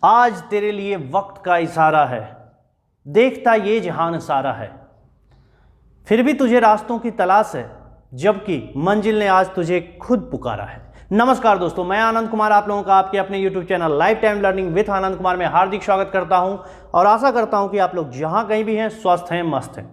आज तेरे लिए वक्त का इशारा है, देखता ये जहान सारा है, फिर भी तुझे रास्तों की तलाश है, जबकि मंजिल ने आज तुझे खुद पुकारा है। नमस्कार दोस्तों, मैं आनंद कुमार आप लोगों का आपके अपने YouTube channel life time learning with Anand Kumar में हार्दिक स्वागत करता हूं और आशा करता हूं कि आप लोग जहां कहीं भी हैं स्वस्थ हैं, मस्त हैं।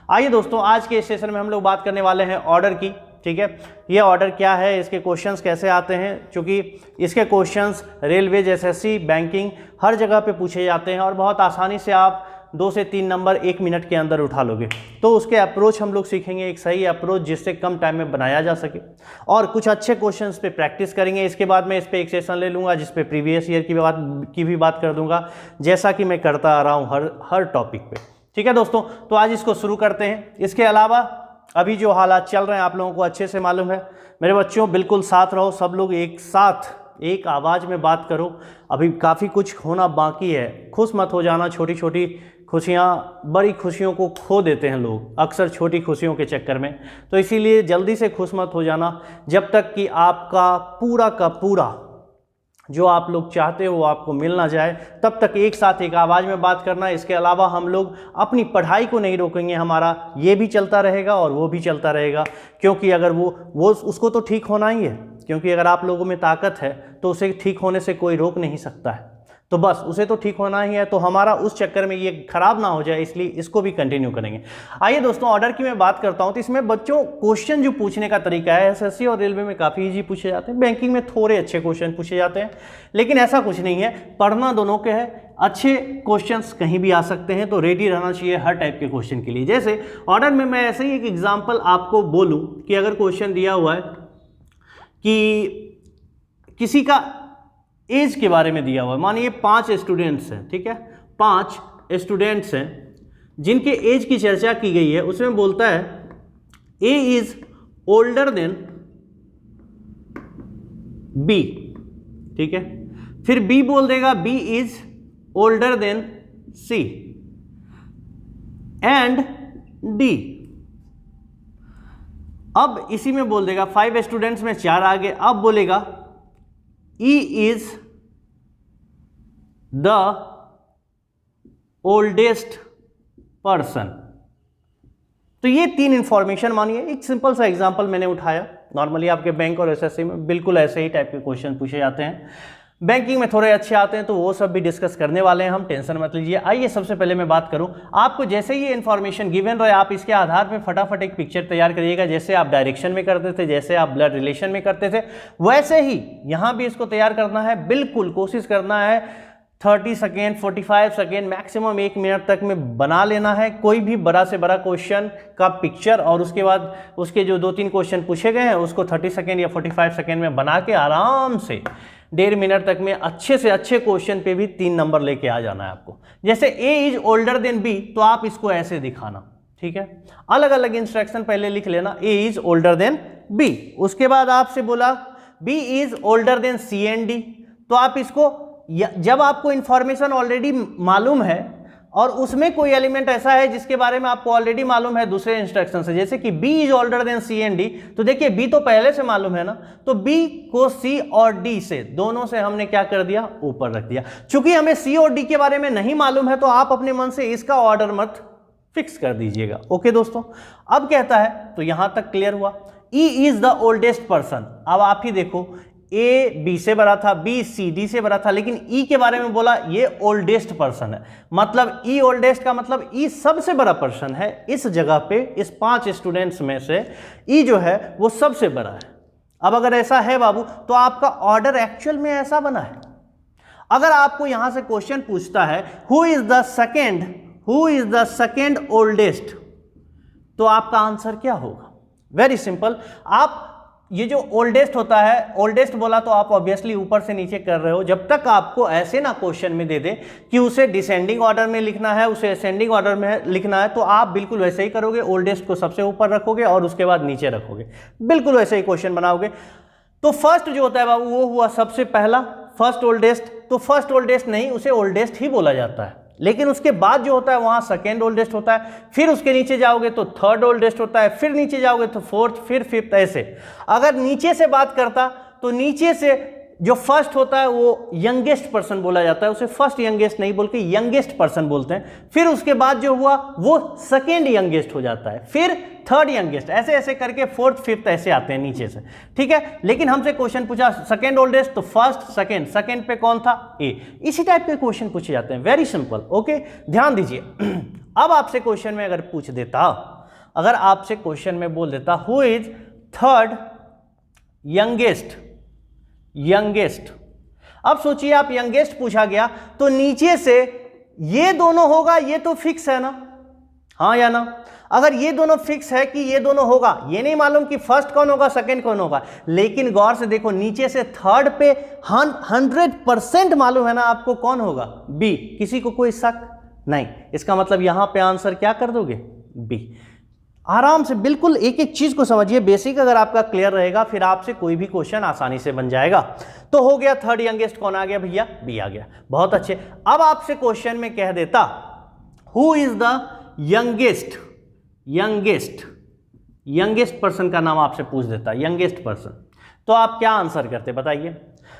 आइए दोस्तों, आज के सेशन में हम लोग बात करने वाले हैं ऑर्डर की। ठीक है, ये ऑर्डर क्या है, इसके क्वेश्चंस कैसे आते हैं, क्योंकि इसके क्वेश्चंस रेलवेज, एसएससी, बैंकिंग हर जगह पे पूछे जाते हैं और बहुत आसानी से आप 2 से 3 नंबर 1 मिनट के अंदर उठा लोगे। तो उसके अप्रोच हम लोग सीखेंगे, एक सही अप्रोच जिससे कम टाइम में बनाया जा सके, और कुछ अच्छे क्वेश्चंस पे प्रैक्टिस करेंगे। इसके बाद मैं इस पे एक सेशन ले लूँगा जिस पे प्रीवियस ईयर की भी बात कर दूंगा, जैसा कि मैं करता आ रहा हूँ हर टॉपिक पे। ठीक है दोस्तों, तो आज इसको शुरू करते हैं। इसके अलावा अभी जो हालात चल रहे हैं आप लोगों को अच्छे से मालूम है। मेरे बच्चों, बिल्कुल साथ रहो, सब लोग एक साथ एक आवाज़ में बात करो। अभी काफ़ी कुछ होना बाकी है, खुश मत हो जाना। छोटी छोटी खुशियाँ बड़ी खुशियों को खो देते हैं लोग अक्सर छोटी खुशियों के चक्कर में, तो इसीलिए जल्दी से खुश मत हो जाना। जब तक कि आपका पूरा का पूरा जो आप लोग चाहते हो वो आपको मिल ना जाए, तब तक एक साथ एक आवाज़ में बात करना। इसके अलावा हम लोग अपनी पढ़ाई को नहीं रोकेंगे, हमारा ये भी चलता रहेगा और वो भी चलता रहेगा, क्योंकि अगर वो उसको तो ठीक होना ही है, क्योंकि अगर आप लोगों में ताकत है तो उसे ठीक होने से कोई रोक नहीं सकता है। तो बस उसे तो ठीक होना ही है, तो हमारा उस चक्कर में ये खराब ना हो जाए, इसलिए इसको भी कंटिन्यू करेंगे। आइए दोस्तों, ऑर्डर की मैं बात करता हूं तो इसमें बच्चों क्वेश्चन जो पूछने का तरीका है, एसएससी और रेलवे में काफ़ी इजी पूछे जाते हैं, बैंकिंग में थोड़े अच्छे क्वेश्चन पूछे जाते हैं, लेकिन ऐसा कुछ नहीं है, पढ़ना दोनों के है। अच्छे क्वेश्चंस कहीं भी आ सकते हैं, तो रेडी रहना चाहिए हर टाइप के क्वेश्चन के लिए। जैसे ऑर्डर में मैं ऐसे ही एक एग्जाम्पल आपको बोलूँ कि अगर क्वेश्चन दिया हुआ है कि किसी का एज के बारे में दिया हुआ है, मानिए 5 स्टूडेंट्स हैं, ठीक है, 5 स्टूडेंट्स हैं जिनके एज की चर्चा की गई है। उसमें बोलता है A is older than B, ठीक है, फिर बी बोल देगा B is older than C and D. अब इसी में बोल देगा 5 स्टूडेंट्स में 4 आगे, अब बोलेगा E is the oldest person। तो ये 3 इंफॉर्मेशन मानिए, एक सिंपल सा एग्जांपल मैंने उठाया। नॉर्मली आपके बैंक और एसएससी में बिल्कुल ऐसे ही टाइप के क्वेश्चन पूछे जाते हैं, बैंकिंग में थोड़े अच्छे आते हैं, तो वो सब भी डिस्कस करने वाले हैं हम, टेंशन मत लीजिए। आइए सबसे पहले मैं बात करूं, आपको जैसे ही ये इन्फॉर्मेशन गिवन रहे, आप इसके आधार पे फटाफट एक पिक्चर तैयार करिएगा। जैसे आप डायरेक्शन में करते थे, जैसे आप ब्लड रिलेशन में करते थे, वैसे ही यहाँ भी इसको तैयार करना है। बिल्कुल कोशिश करना है 30 सेकेंड 45 सेकेंड मैक्सिमम 1 मिनट तक में बना लेना है कोई भी बड़ा से बड़ा क्वेश्चन का पिक्चर, और उसके बाद उसके जो 2-3 क्वेश्चन पूछे गए हैं उसको 30 सेकेंड या 45 सेकेंड में बना के आराम से 1.5 मिनट तक में अच्छे से अच्छे क्वेश्चन पे भी 3 नंबर लेके आ जाना है आपको। जैसे ए इज ओल्डर देन बी, तो आप इसको ऐसे दिखाना, ठीक है, अलग अलग इंस्ट्रक्शन पहले लिख लेना, A is older than B. उसके बाद आपसे बोला B is older than C and D, तो आप इसको, जब आपको इंफॉर्मेशन ऑलरेडी मालूम है और उसमें कोई एलिमेंट ऐसा है जिसके बारे में आपको ऑलरेडी मालूम है दूसरे इंस्ट्रक्शन से, जैसे कि B is older than C and D, तो देखिए B तो पहले से मालूम है ना, तो B को C और D से, दोनों से हमने क्या कर दिया, ऊपर रख दिया। चूंकि हमें C और D के बारे में नहीं मालूम है, तो आप अपने मन से इसका ऑर्डर मत फिक्स कर दीजिएगा। ओके दोस्तों, अब कहता है, तो यहां तक क्लियर हुआ, E is the oldest person. अब आप ही देखो, ए बी से बड़ा था, बी सी डी से बड़ा था, लेकिन ई के बारे में बोला ये ओल्डेस्ट पर्सन है, मतलब ई ओल्डेस्ट का मतलब ई सबसे बड़ा पर्सन है इस जगह पे। इस 5 स्टूडेंट्स में से ई जो है वो सबसे बड़ा है। अब अगर ऐसा है बाबू, तो आपका ऑर्डर एक्चुअल में ऐसा बना है। अगर आपको यहां से क्वेश्चन पूछता है who is the second oldest, तो आपका आंसर क्या होगा? वेरी सिंपल, आप ये जो ओल्डेस्ट होता है, ओल्डेस्ट बोला तो आप ऑब्वियसली ऊपर से नीचे कर रहे हो। जब तक आपको ऐसे ना क्वेश्चन में दे दे कि उसे डिसेंडिंग ऑर्डर में लिखना है, उसे असेंडिंग ऑर्डर में लिखना है, तो आप बिल्कुल वैसे ही करोगे, ओल्डेस्ट को सबसे ऊपर रखोगे और उसके बाद नीचे रखोगे, बिल्कुल वैसे ही क्वेश्चन बनाओगे। तो फर्स्ट जो होता है बाबू वो हुआ सबसे पहला, फर्स्ट ओल्डेस्ट। तो फर्स्ट ओल्डेस्ट नहीं, उसे ओल्डेस्ट ही बोला जाता है, लेकिन उसके बाद जो होता है वहां सेकेंड ओल्डेस्ट होता है, फिर उसके नीचे जाओगे तो थर्ड ओल्डेस्ट होता है, फिर नीचे जाओगे तो फोर्थ, फिर फिफ्थ, ऐसे। अगर नीचे से बात करता तो नीचे से जो फर्स्ट होता है वो यंगेस्ट पर्सन बोला जाता है, उसे फर्स्ट यंगेस्ट नहीं बोल के यंगेस्ट पर्सन बोलते हैं। फिर उसके बाद जो हुआ वो सेकेंड यंगेस्ट हो जाता है, फिर थर्ड यंगेस्ट, ऐसे ऐसे करके फोर्थ फिफ्थ ऐसे आते हैं नीचे से, ठीक है। लेकिन हमसे क्वेश्चन पूछा सेकेंड ओल्डेस्ट, तो फर्स्ट सेकेंड, सेकेंड पे कौन था, ए। इसी टाइप के क्वेश्चन पूछे जाते हैं, वेरी सिंपल, ओके, ध्यान दीजिए। अब आपसे क्वेश्चन में अगर पूछ देता, अगर आपसे क्वेश्चन में बोल देता who is third youngest, youngest, अब सोचिए आप यंगेस्ट पूछा गया तो नीचे से ये दोनों होगा, ये तो फिक्स है ना, हाँ या ना। अगर ये दोनों फिक्स है कि ये दोनों होगा, ये नहीं मालूम कि फर्स्ट कौन होगा सेकंड कौन होगा, लेकिन गौर से देखो नीचे से थर्ड पे 100% मालूम है ना आपको कौन होगा, बी। किसी को कोई शक नहीं, इसका मतलब यहां पे आंसर क्या कर दोगे, बी। आराम से बिल्कुल एक एक चीज को समझिए, बेसिक अगर आपका क्लियर रहेगा फिर आपसे कोई भी क्वेश्चन आसानी से बन जाएगा। तो हो गया थर्ड यंगेस्ट कौन आ गया भैया, बी आ गया, बहुत अच्छे। अब आपसे क्वेश्चन में कह देता who is the youngest, youngest, youngest person का नाम आपसे पूछ देता, यंगेस्ट पर्सन, तो आप क्या आंसर करते बताइए।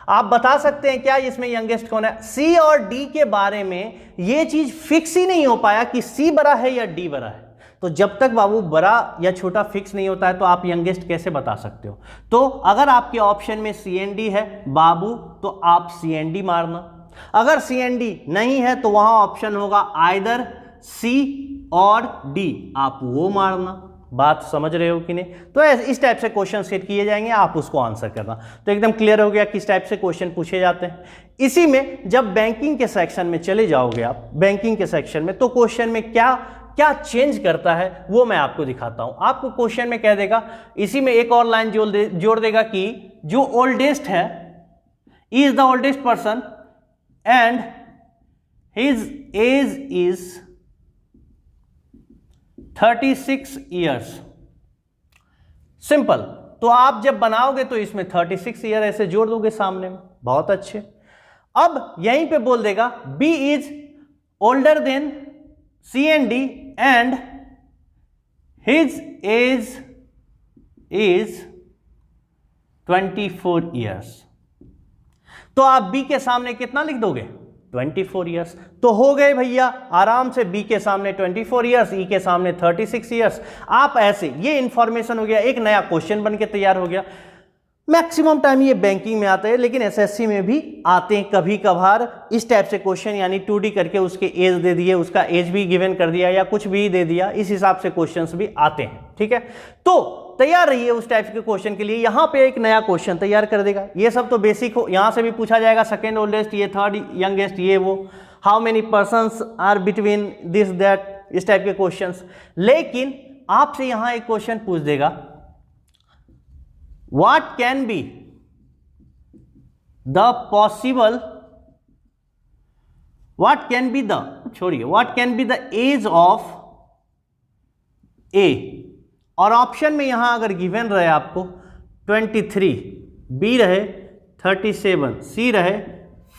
आप बता सकते हैं क्या इसमें यंगेस्ट कौन है। सी और डी के बारे में ये चीज फिक्स ही नहीं हो पाया कि सी बड़ा है या डी बड़ा है, तो जब तक बाबू बड़ा या छोटा फिक्स नहीं होता है तो आप यंगेस्ट कैसे बता सकते हो। तो अगर आपके ऑप्शन में सी एंड डी है बाबू, तो आप सी एंड डी मारना, अगर सी एंड डी नहीं है तो वहां ऑप्शन होगा आइदर सी और डी, आप वो मारना। बात समझ रहे हो कि नहीं। तो इस टाइप से क्वेश्चन सेट किए जाएंगे, आप उसको आंसर करना। तो एकदम क्लियर हो गया किस टाइप से क्वेश्चन पूछे जाते हैं। इसी में जब बैंकिंग के सेक्शन में चले जाओगे आप, बैंकिंग के सेक्शन में, तो क्वेश्चन में क्या क्या चेंज करता है वो मैं आपको दिखाता हूं। आपको क्वेश्चन में कह देगा, इसी में एक और लाइन जोड़ देगा कि जो ओल्डेस्ट है, is the oldest person and his age is 36 years. Simple. तो आप जब बनाओगे तो इसमें 36 ईयर ऐसे जोड़ दोगे सामने में, बहुत अच्छे। अब यहीं पे बोल देगा B is older than C and D and his age is 24 years. तो आप बी के सामने कितना लिख दोगे, 24 ईयर्स। तो हो गए भैया आराम से, बी के सामने 24 ईयर्स, ई के सामने 36 ईयर्स। आप ऐसे, ये इंफॉर्मेशन हो गया, एक नया क्वेश्चन बन के तैयार हो गया। मैक्सिमम टाइम ये बैंकिंग में आते हैं, लेकिन एसएससी में भी आते हैं कभी कभार इस टाइप से क्वेश्चन, यानी 2D करके उसके एज दे दिए, उसका एज भी गिवन कर दिया या कुछ भी दे दिया, इस हिसाब से क्वेश्चंस भी आते हैं, ठीक है। तो तैयार रहिए उस टाइप के क्वेश्चन के लिए। यहां पे एक नया क्वेश्चन तैयार कर देगा। ये सब तो बेसिक हो, यहां से भी पूछा जाएगा सेकेंड ओल्डेस्ट, ये थर्ड यंगेस्ट, ये वो, how many persons are between this that, इस टाइप के क्वेश्चंस। लेकिन आपसे यहां एक क्वेश्चन पूछ देगा, what can be the possible, what can be the, छोड़िए, what can be the age of A, और ऑप्शन में यहां अगर गिवन रहे आपको 23, बी रहे 37, सी रहे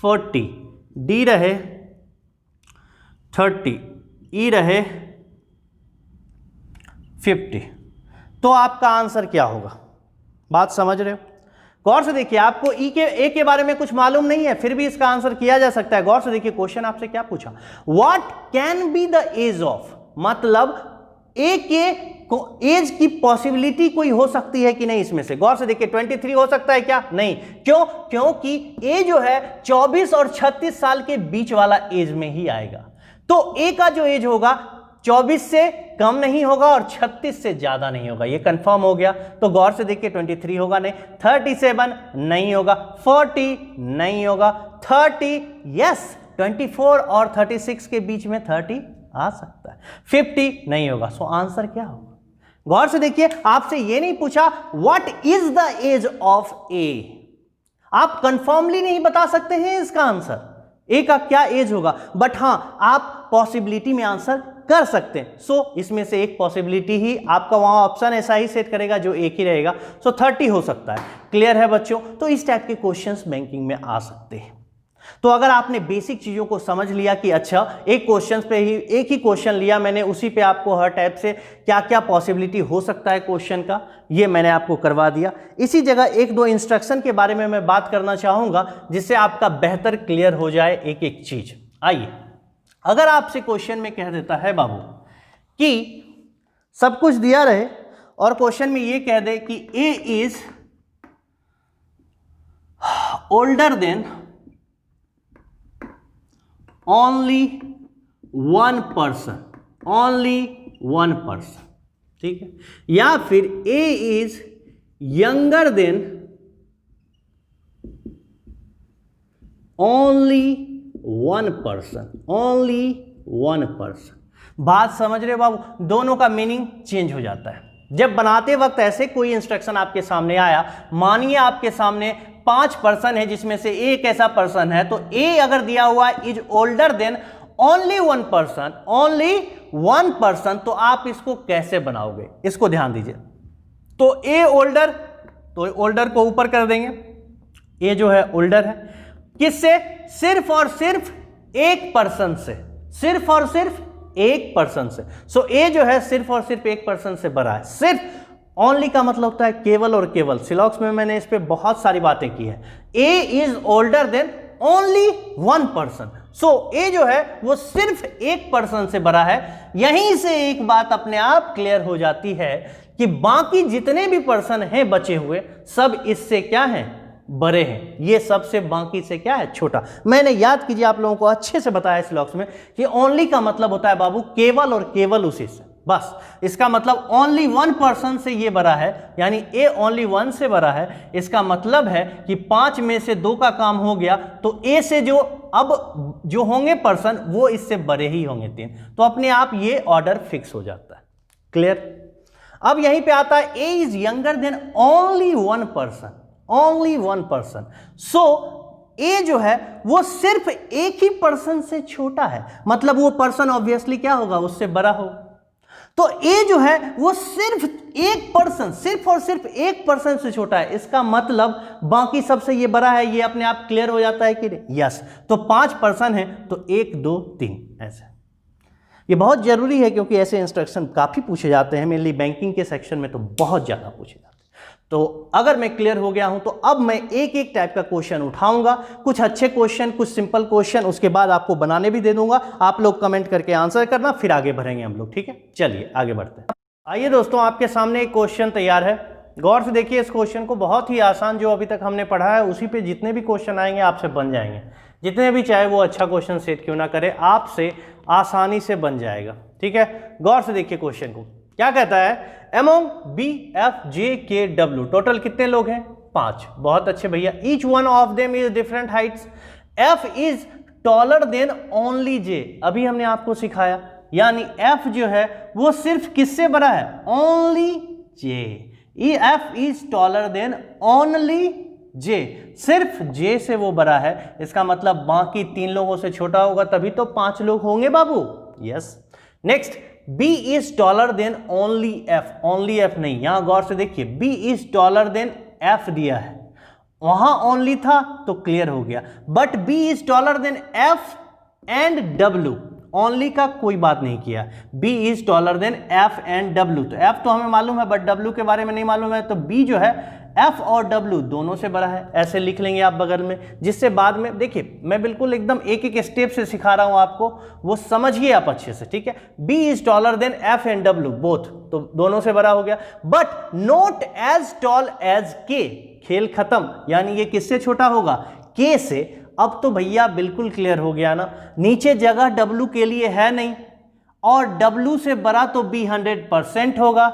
40, डी रहे 30, ई रहे 50, तो आपका आंसर क्या होगा। बात समझ रहे हो। गौर से देखिए, आपको ए के बारे में कुछ मालूम नहीं है, फिर भी इसका आंसर किया जा सकता है। गौर से देखिए, क्वेश्चन आपसे क्या पूछा, what can be the age of, मतलब ए के एज की पॉसिबिलिटी कोई हो सकती है कि नहीं इसमें से। गौर से देखिए, 23 हो सकता है क्या, नहीं। क्यों, क्योंकि ए जो है 24 और 36 साल के बीच वाला एज में ही आएगा। तो ए का जो एज होगा 24 से कम नहीं होगा और 36 से ज्यादा नहीं होगा, ये कंफर्म हो गया। तो गौर से देखिए, 23 होगा नहीं, 37 नहीं होगा, 40 नहीं होगा, 30 यस, 24 और 36 के बीच में 30 आ सकता है, 50 नहीं होगा। सो आंसर क्या होगा। गौर से देखिए, आपसे ये नहीं पूछा what is the age of A, आप कंफर्मली नहीं बता सकते हैं इसका आंसर, ए का क्या एज होगा, बट हां आप पॉसिबिलिटी में आंसर कर सकते हैं। सो इसमें से एक पॉसिबिलिटी ही आपका वहां ऑप्शन ऐसा ही सेट करेगा जो एक ही रहेगा। सो 30 हो सकता है। क्लियर है बच्चों। तो इस टाइप के क्वेश्चंस बैंकिंग में आ सकते हैं। तो अगर आपने बेसिक चीजों को समझ लिया कि अच्छा एक क्वेश्चन पे ही एक ही क्वेश्चन लिया मैंने, उसी पे आपको हर टाइप से क्या क्या पॉसिबिलिटी हो सकता है क्वेश्चन का, ये मैंने आपको करवा दिया। इसी जगह एक दो इंस्ट्रक्शन के बारे में मैं बात करना चाहूंगा जिससे आपका बेहतर क्लियर हो जाए एक एक चीज। आइए, अगर आपसे क्वेश्चन में कह देता है बाबू कि सब कुछ दिया रहे और क्वेश्चन में ये कह दे कि A is older than only one person, only one person, ठीक है, या फिर A is younger than only one person, only one person. बात समझ रहे हो बाबू? दोनों का मीनिंग चेंज हो जाता है जब बनाते वक्त ऐसे कोई इंस्ट्रक्शन आपके सामने आया। मानिए आपके सामने 5 पर्सन है जिसमें से एक ऐसा पर्सन है, तो ए अगर दिया हुआ is older than only one person, only one person, तो आप इसको कैसे बनाओगे, इसको ध्यान दीजिए। तो ए ओल्डर, तो ओल्डर को ऊपर कर देंगे, ए जो है ओल्डर है किससे? सिर्फ और सिर्फ एक पर्सन से, सिर्फ और सिर्फ एक पर्सन से। सो ए जो है सिर्फ और सिर्फ एक पर्सन से बड़ा है। सिर्फ ओनली का मतलब होता है केवल और केवल। सिलॉक्स में मैंने इस पे बहुत सारी बातें की है। A is older than only one person. So A जो है वो सिर्फ एक पर्सन से बड़ा है। यहीं से एक बात अपने आप क्लियर हो जाती है कि बाकी जितने भी पर्सन हैं बचे हुए सब इससे क्या हैं? बड़े हैं। ये सबसे बाकी से क्या है? छोटा। मैंने याद कीजिए आप लोगों को अच्छे से बताया इस लॉक्स में कि ओनली का मतलब होता है बाबू केवल और केवल उसी से, बस। इसका मतलब ओनली वन पर्सन से ये बड़ा है, यानी ए ओनली वन से बड़ा है। इसका मतलब है कि 5 में से 2 का काम हो गया, तो ए से जो अब जो होंगे पर्सन वो इससे बड़े ही होंगे 3। तो अपने आप ये ऑर्डर फिक्स हो जाता है। क्लियर? अब यहीं पे आता है A is younger than only one person, only one person. So A जो है वो सिर्फ एक ही पर्सन से छोटा है, मतलब वो पर्सन ऑब्वियसली क्या होगा? उससे बड़ा होगा। तो ए जो है वो सिर्फ एक पर्सन, सिर्फ और सिर्फ एक पर्सन से छोटा है। इसका मतलब बाकी सबसे ये बड़ा है। ये अपने आप क्लियर हो जाता है कि नहीं? यस। तो 5 पर्सन है तो 1 2 3 ऐसे। ये बहुत जरूरी है क्योंकि ऐसे इंस्ट्रक्शन काफी पूछे जाते हैं, मेनली बैंकिंग के सेक्शन में तो बहुत ज्यादा पूछे जाते हैं। तो अगर मैं क्लियर हो गया हूं तो अब मैं एक एक टाइप का क्वेश्चन उठाऊंगा, कुछ अच्छे क्वेश्चन, कुछ सिंपल क्वेश्चन, उसके बाद आपको बनाने भी दे दूंगा। आप लोग कमेंट करके आंसर करना, फिर आगे बढ़ेंगे हम लोग। ठीक है, चलिए आगे बढ़ते हैं। आइए दोस्तों, आपके सामने एक क्वेश्चन तैयार है। गौर से देखिए इस क्वेश्चन को। बहुत ही आसान जो अभी तक हमने पढ़ा है उसी पे जितने भी क्वेश्चन आएंगे आपसे बन जाएंगे। जितने भी, चाहे वो अच्छा क्वेश्चन सेट क्यों ना करे, आपसे आसानी से बन जाएगा। ठीक है, गौर से देखिए क्वेश्चन को। क्या कहता है? Among B, F, J, K, W total कितने लोग हैं? 5। बहुत अच्छे भैया। Each one of them is different heights. F is taller than only J. अभी हमने आपको सिखाया, यानी F जो है वो सिर्फ किससे बड़ा है? Only J. F is taller than only J. सिर्फ J से वो बड़ा है। इसका मतलब बाकी 3 लोगों से छोटा होगा, तभी तो 5 लोग होंगे बाबू। Yes. Next, B is taller than only F. only F नहीं, यहां गौर से देखिए, B is taller than F दिया है, वहां only था तो क्लियर हो गया। But B is taller than F and W. only का कोई बात नहीं किया। B is taller than F and W. तो F तो हमें मालूम है बट W के बारे में नहीं मालूम है, तो B जो है F और W दोनों से बड़ा है। ऐसे लिख लेंगे आप बगल में, जिससे बाद में देखिए मैं बिल्कुल एकदम एक एक स्टेप से सिखा रहा हूं आपको, वो समझिए आप अच्छे से। ठीक है, B is taller than F and W both, तो दोनों से बड़ा हो गया। But not as tall as K. खेल खत्म, यानी ये किससे छोटा होगा? K से। अब तो भैया बिल्कुल क्लियर हो गया ना, नीचे जगह W के लिए है नहीं, और W से बड़ा तो B 100% होगा,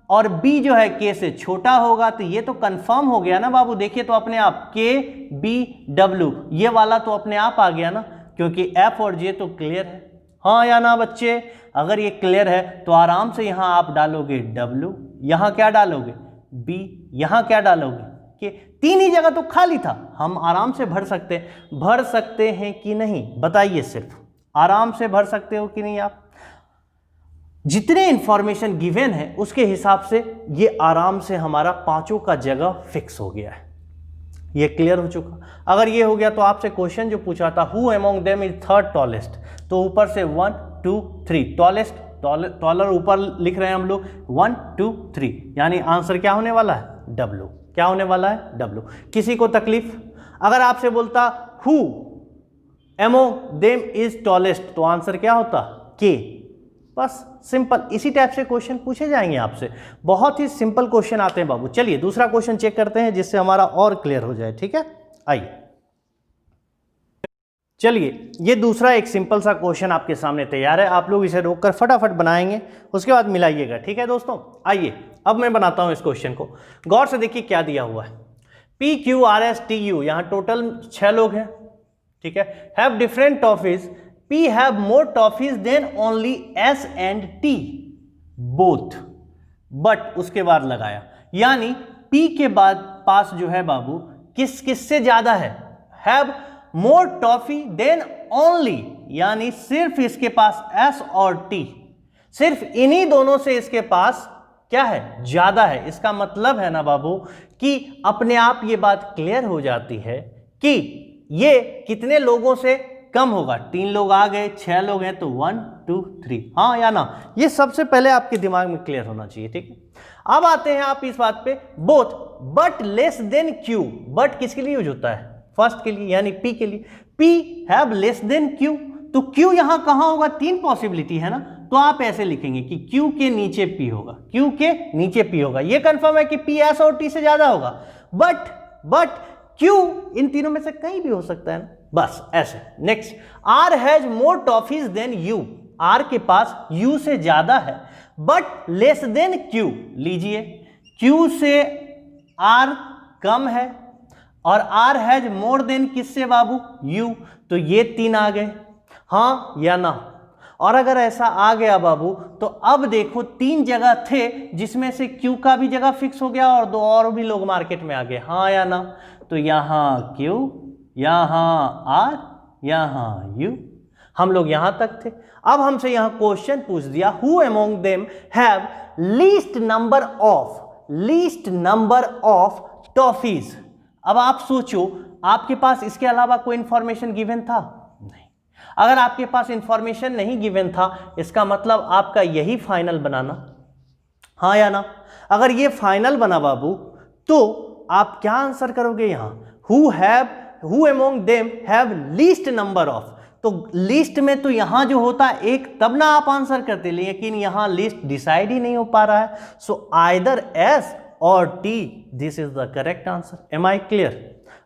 और B जो है K से छोटा होगा। तो ये तो कंफर्म हो गया ना बाबू। देखिए तो अपने आप K B W ये वाला तो अपने आप आ गया ना, क्योंकि F और J तो क्लियर है। हाँ या ना बच्चे? अगर ये क्लियर है तो आराम से यहाँ आप डालोगे W, यहाँ क्या डालोगे? B, यहाँ क्या डालोगे? K। 3 ही जगह तो खाली था, हम आराम से भर सकते हैं कि नहीं? बताइए, सिर्फ आराम से भर सकते हो कि नहीं आप? जितने इंफॉर्मेशन गिवन है उसके हिसाब से ये आराम से हमारा 5 का जगह फिक्स हो गया है। ये क्लियर हो चुका। अगर ये हो गया तो आपसे क्वेश्चन जो पूछा था who among them is third tallest, तो ऊपर से 1 2 3 टॉलेस्ट, टॉलर ऊपर लिख रहे हैं हम लोग 1 2 3, यानी आंसर क्या होने वाला है W। क्या होने वाला है W। किसी को तकलीफ? अगर आपसे बोलता who among them is tallest, तो आंसर क्या होता K। बस सिंपल, इसी टाइप से क्वेश्चन पूछे जाएंगे आपसे, बहुत ही सिंपल क्वेश्चन आते हैं बाबू। चलिए दूसरा क्वेश्चन चेक करते हैं जिससे हमारा और क्लियर हो जाए, ठीक है। आइए चलिए, ये दूसरा एक सिंपल सा क्वेश्चन आपके सामने तैयार है, आप लोग इसे रोककर फटाफट बनाएंगे, उसके बाद मिलाइएगा, ठीक है दोस्तों। आइए अब मैं बनाता हूं इस क्वेश्चन को, गौर से देखिए क्या दिया हुआ है। PQRSTU, यहाँ टोटल 6 लोग हैं, ठीक है। Have different toffees, P have more toffees than only S and T both, but उसके बाद लगाया, यानी P के बाद पास जो है बाबू किससे ज्यादा है, have more toffee than only, यानी सिर्फ इसके पास S और T, सिर्फ इन्हीं दोनों से इसके पास क्या है ज्यादा है। इसका मतलब है ना बाबू कि अपने आप ये बात क्लियर हो जाती है कि ये कितने लोगों से कम होगा। 3 लोग आ गए, 6 लोग हैं, तो 1 2 3, हाँ या ना, ये सबसे पहले आपके दिमाग में क्लियर होना चाहिए, ठीक है। अब आते हैं आप इस बात पे, both but less than Q, but किसके लिए यूज होता है, फर्स्ट के लिए, यानी P के लिए। P have less than Q, तो Q यहां कहां होगा, 3 पॉसिबिलिटी है ना, तो आप ऐसे लिखेंगे कि Q के नीचे P होगा, Q के नीचे P होगा। ये कंफर्म है कि P S और T से ज्यादा होगा, बट Q इन तीनों में से कहीं भी हो सकता है ना, बस ऐसे। Next, R has more toffees than U, R के पास U से ज्यादा है, बट लेस देन Q, लीजिए Q से R कम है, और R हैज मोर देन किससे बाबू, U, तो ये 3 आ गए, हाँ या ना। और अगर ऐसा आ गया बाबू तो अब देखो 3 जगह थे जिसमें से Q का भी जगह फिक्स हो गया और 2 और भी लोग मार्केट में आ गए, हाँ या ना। तो यहां Q, यहां R, यहां U, हम लोग यहां तक थे। अब हमसे यहां क्वेश्चन पूछ दिया who among them have least number of toffees. अब आप सोचो, आपके पास इसके अलावा कोई इंफॉर्मेशन गिवन था नहीं। अगर आपके पास इंफॉर्मेशन नहीं गिवन था, इसका मतलब आपका यही फाइनल बनाना, हाँ या ना। अगर ये फाइनल बना बाबू तो आप क्या आंसर करोगे यहां, who among them have least number of, तो लीस्ट में तो यहां जो होता है एक, तब ना आप आंसर करते, लेकिन यहां लिस्ट डिसाइड ही नहीं हो पा रहा है। सो आइदर S और T, this is the correct answer. Am I clear?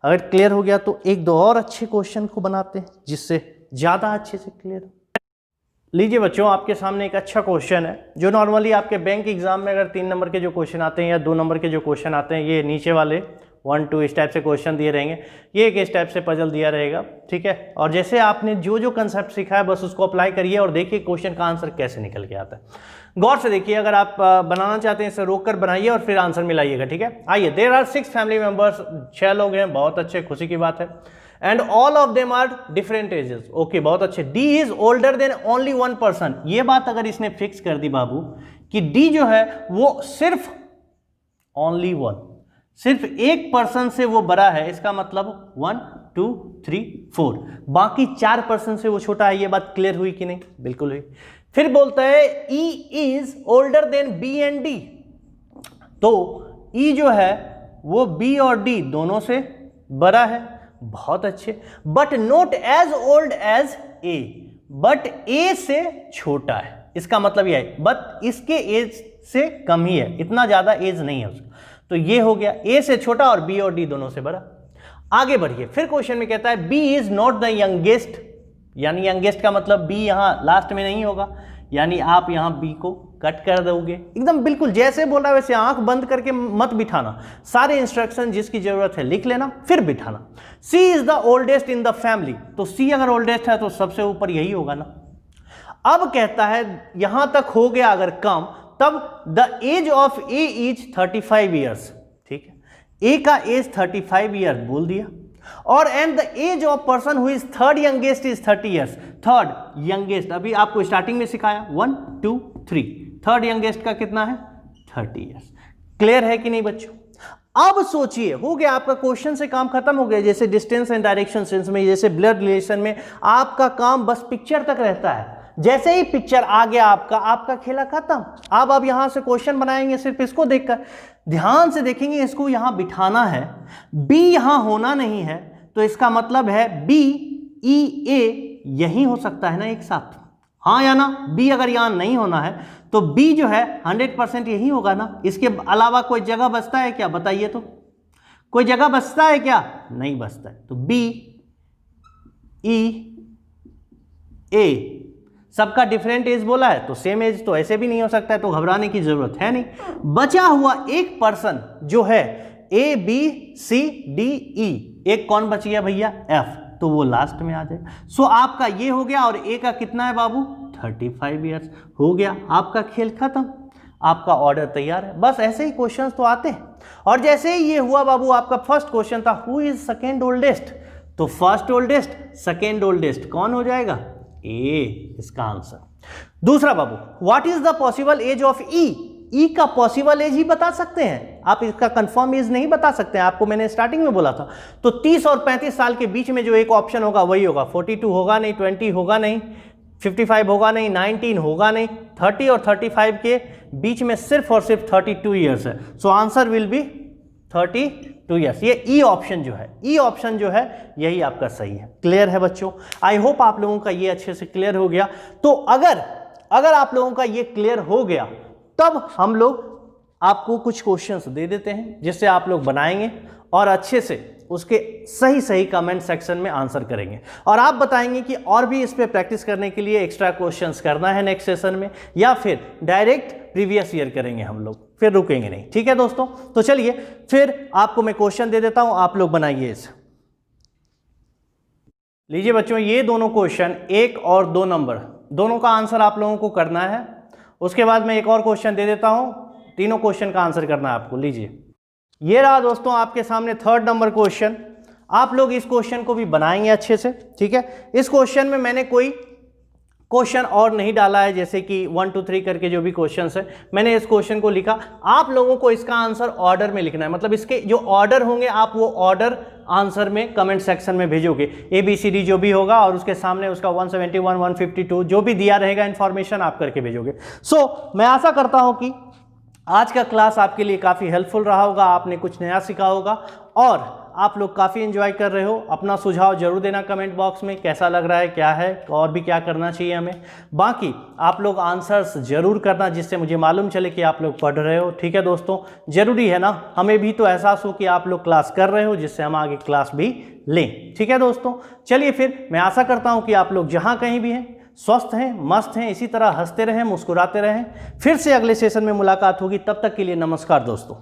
अगर क्लियर हो गया तो एक दो और अच्छे क्वेश्चन को बनाते हैं जिससे ज्यादा अच्छे से क्लियर हो। लीजिए बच्चों, आपके सामने एक अच्छा क्वेश्चन है जो नॉर्मली आपके बैंक एग्जाम में अगर 3 नंबर के जो क्वेश्चन आते हैं या 2 नंबर के जो क्वेश्चन आते हैं, ये नीचे वाले 1 2 इस टाइप से क्वेश्चन दिए रहेंगे, ये एक इस टाइप से पजल दिया रहेगा, ठीक है। और जैसे आपने जो कंसेप्ट सीखा है बस उसको अप्लाई करिए और देखिए क्वेश्चन का आंसर कैसे निकल के आता है। गौर से देखिए, अगर आप बनाना चाहते हैं इसे रोक कर बनाइए और फिर आंसर मिलाइएगा, ठीक है। आइए, देयर आर 6 फैमिली मेंबर्स, 6 लोग हैं, बहुत अच्छे, खुशी की बात है। And all of them are different ages, okay बहुत अच्छे। D is older than only 1 person, ये बात अगर इसने फिक्स कर दी बाबू कि डी जो है वो सिर्फ ओनली 1, सिर्फ एक पर्सन से वो बड़ा है, इसका मतलब 1 2 3 4, बाकी 4 पर्सन से वो छोटा है। ये बात क्लियर हुई कि नहीं? बिल्कुल हुई। फिर बोलता है E is older than B and D, तो ई जो है वो बी और डी दोनों से बड़ा है, बहुत अच्छे। But not as old as A, but A से छोटा है, इसका मतलब यह है बट इसके एज से कम ही है, इतना ज्यादा एज नहीं है उसका। तो ये हो गया ए से छोटा और बी और डी दोनों से बड़ा। आगे बढ़िए, फिर क्वेश्चन में कहता है B is not the youngest, यानी यंगेस्ट का मतलब बी यहां लास्ट में नहीं होगा, यानी आप यहां बी को कट कर दोगे, एकदम बिल्कुल जैसे बोल रहा है वैसे, आंख बंद करके मत बिठाना, सारे इंस्ट्रक्शन जिसकी जरूरत है लिख लेना फिर बिठाना। C is the oldest in the family, तो सी अगर ओल्डेस्ट है तो सबसे ऊपर यही होगा ना। अब कहता है यहां तक हो गया अगर कम, तब the age of A is 35 years, ठीक है, ए का एज 35 ईयर बोल दिया, और and the age of person who is third youngest is 30 years. Third youngest अभी आपको स्टार्टिंग में सिखाया 1 2 3, थर्ड यंगेस्ट का कितना है 30 ईयर्स। क्लियर है कि नहीं बच्चों? अब सोचिए, हो गया आपका क्वेश्चन से काम खत्म हो गया। जैसे डिस्टेंस एंड डायरेक्शन सेंस में, जैसे ब्लड रिलेशन में आपका काम बस पिक्चर तक रहता है। जैसे ही पिक्चर आ गया आपका खेला खत्म। अब आप यहां से क्वेश्चन बनाएंगे सिर्फ इसको देखकर, ध्यान से देखेंगे, इसको यहां बिठाना है, बी यहां होना नहीं है, तो इसका मतलब है बी ई ए यही हो सकता है ना एक साथ, हाँ या ना? बी अगर यहां नहीं होना है तो बी जो है 100% यही होगा ना। इसके अलावा कोई जगह बचता है क्या, बताइए तो? कोई जगह बचता है क्या? नहीं बचता है। तो बी ई ए, सबका डिफरेंट एज बोला है तो सेम एज तो ऐसे भी नहीं हो सकता है, तो घबराने की जरूरत है नहीं। बचा हुआ एक पर्सन जो है A B C D E, एक कौन बच गया भैया? एफ, तो वो लास्ट में आ जाए। सो आपका ये हो गया, और ए का कितना है बाबू? 35 ईयर्स। हो गया, आपका खेल खत्म, आपका ऑर्डर तैयार है। बस ऐसे ही क्वेश्चंस तो आते हैं। और जैसे ही ये हुआ बाबू, आपका फर्स्ट क्वेश्चन था हु इज सेकेंड ओल्डेस्ट, तो फर्स्ट ओल्डेस्ट सेकेंड ओल्डेस्ट कौन हो जाएगा? ए, इसका आंसर। दूसरा बाबू, what is the possible age of E, E का पॉसिबल एज ही बता सकते हैं आप, इसका कंफर्म एज नहीं बता सकते हैं, आपको मैंने स्टार्टिंग में बोला था। तो 30 और 35 साल के बीच में जो एक ऑप्शन होगा वही होगा। 42 होगा नहीं, 20 होगा नहीं, 55 होगा नहीं, 19 होगा नहीं, 30 और 35 के बीच में सिर्फ और सिर्फ 32 ईयर्स है। So answer will be 32 years. ये ई ऑप्शन जो है, ई ऑप्शन जो है यही आपका सही है। क्लियर है बच्चों? आई होप आप लोगों का ये अच्छे से क्लियर हो गया। तो अगर आप लोगों का ये क्लियर हो गया, तब हम लोग आपको कुछ क्वेश्चंस दे देते हैं जिससे आप लोग बनाएंगे और अच्छे से उसके सही सही कमेंट सेक्शन में आंसर करेंगे। और आप बताएंगे कि और भी इस पे प्रैक्टिस करने के लिए एक्स्ट्रा क्वेश्चंस करना है नेक्स्ट सेशन में, या फिर डायरेक्ट प्रीवियस ईयर करेंगे हम लोग, फिर रुकेंगे नहीं। ठीक है दोस्तों? तो चलिए फिर आपको मैं क्वेश्चन दे देता हूं, आप लोग बनाइए इसे। लीजिए बच्चों, ये दोनों क्वेश्चन 1 और 2 नंबर दोनों का आंसर आप लोगों को करना है। उसके बाद मैं एक और क्वेश्चन दे देता हूं, तीनों क्वेश्चन का आंसर करना है आपको। लीजिए, ये रहा दोस्तों आपके सामने 3rd नंबर क्वेश्चन। आप लोग इस क्वेश्चन को भी बनाएंगे अच्छे से। ठीक है? इस क्वेश्चन में मैंने कोई क्वेश्चन और नहीं डाला है, जैसे कि 1 2 3 करके जो भी क्वेश्चन है मैंने इस क्वेश्चन को लिखा। आप लोगों को इसका आंसर ऑर्डर में लिखना है, मतलब इसके जो ऑर्डर होंगे आप वो ऑर्डर आंसर में कमेंट सेक्शन में भेजोगे। ABCD जो भी होगा और उसके सामने उसका 171 152 जो भी दिया रहेगा इन्फॉर्मेशन आप करके भेजोगे। सो मैं आशा करता हूं कि आज का क्लास आपके लिए काफ़ी हेल्पफुल रहा होगा, आपने कुछ नया सीखा होगा और आप लोग काफ़ी एंजॉय कर रहे हो। अपना सुझाव जरूर देना कमेंट बॉक्स में, कैसा लग रहा है, क्या है, और भी क्या करना चाहिए हमें। बाकी आप लोग आंसर्स जरूर करना जिससे मुझे मालूम चले कि आप लोग पढ़ रहे हो। ठीक है दोस्तों? ज़रूरी है ना, हमें भी तो एहसास हो कि आप लोग क्लास कर रहे हो, जिससे हम आगे क्लास भी लें। ठीक है दोस्तों? चलिए फिर मैं आशा करता हूँ कि आप लोग जहाँ कहीं भी हैं स्वस्थ हैं, मस्त हैं, इसी तरह हंसते रहें, मुस्कुराते रहें। फिर से अगले सेशन में मुलाकात होगी, तब तक के लिए नमस्कार दोस्तों।